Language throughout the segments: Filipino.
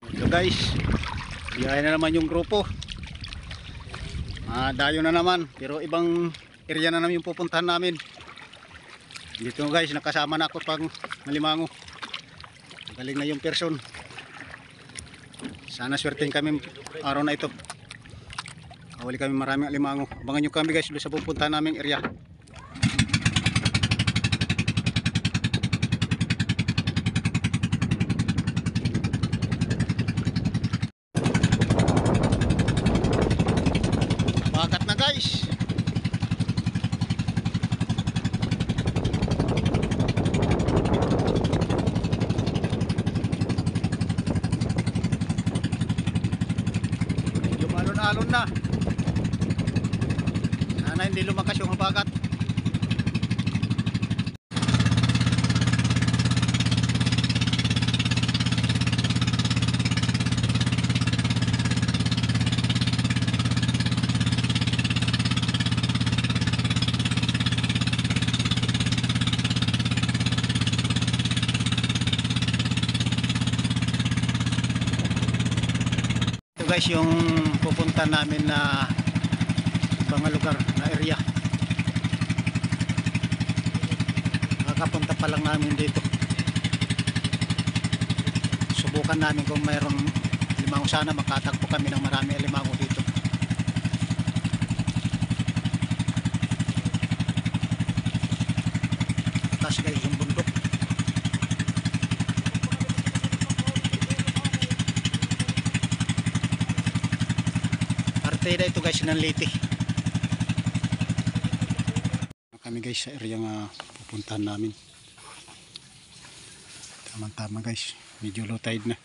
So guys, biyahe na naman yung grupo. Dayo na naman, pero ibang area na naman yung pupuntahan namin. Dito guys, nakasama na ako pang Malimango. Galing na yung person. Sana swertein kami araw na ito. Kawali kami maraming alimango. Abangan nyo kami guys doon sa pupuntahan naming area. Bagat na guys. Medyo alon-alon na. Sana hindi lumakas yung bagat. Guys, yung pupunta namin na ibang lugar na area, nakakapunta pa lang namin dito. Subukan namin kung mayroong limango, sana makatagpo kami ng marami limango dito. Taas guys yung bundok. Partida ito guys ng Leyte. Kami guys sa area nga pupuntahan namin. Tama-tama guys, medyo low tide na.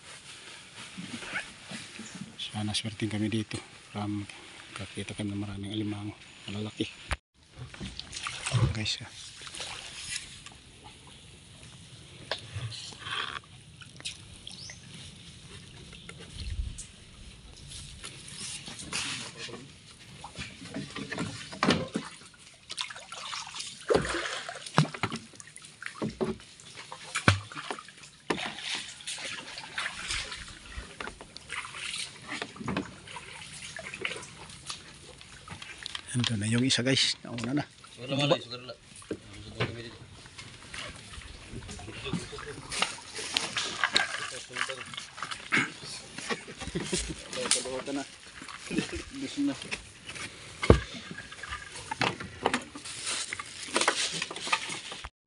Sana swerting kami dito para makakita kami ng maraming alimango malalaki. Guys, ando na yung isa guys, nauna na.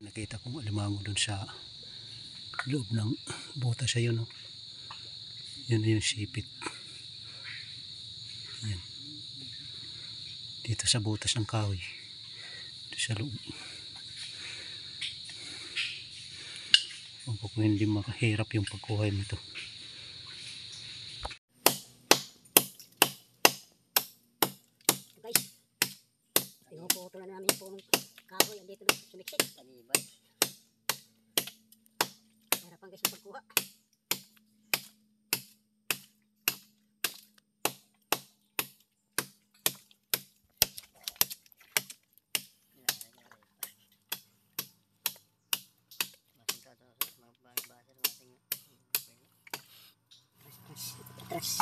Nakita kong alimango dun sa loob ng bota sa yun, no? Yun na yung sipit. Yan. Dito sa butas ng kahoy, dito sa loob. Kung hindi makahirap yung pagkuha nito. Guys, pinuputulan namin po ng kahoy andito sumiksik. Kanibay. Harapan guys yung pagkuha. Atras.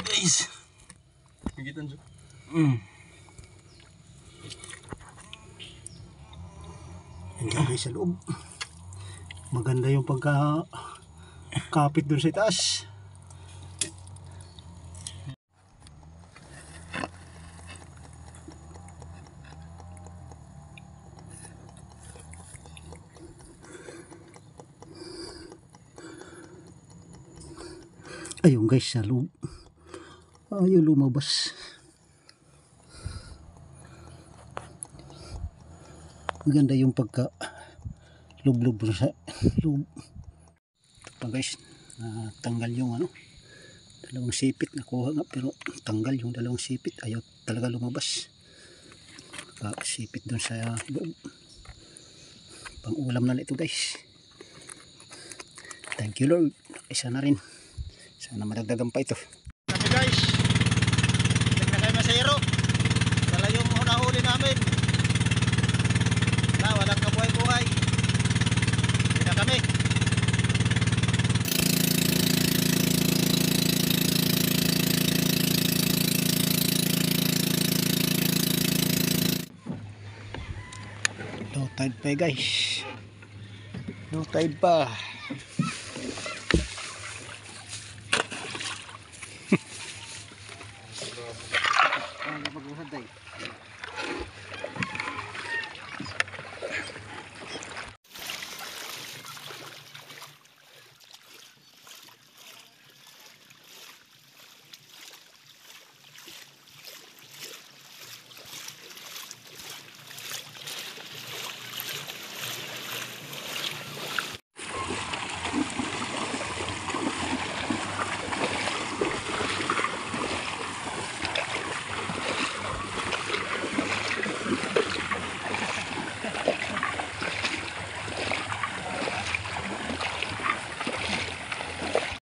Guys, Gigitan siya. Hanggang guys sa loob. Maganda yung pagka-kapit dun sa itaas. Ayun guys sa loob. Ayaw lumabas. Maganda yung pagka lub-lub sa loob. Ito pa guys, tanggal yung dalawang sipit. Nakuha nga pero tanggal yung dalawang sipit. Ayaw talaga lumabas. Sipit dun sa loob. Pang ulam na ito guys. Thank you Lord. isa na rin. Sana madagdagan pa ito. Kami guys, balik na kayo masayro. Wala yung huli namin. Walang kabuhay-buhay. Hindi na kami. Low tide pa guys. Low tide pa.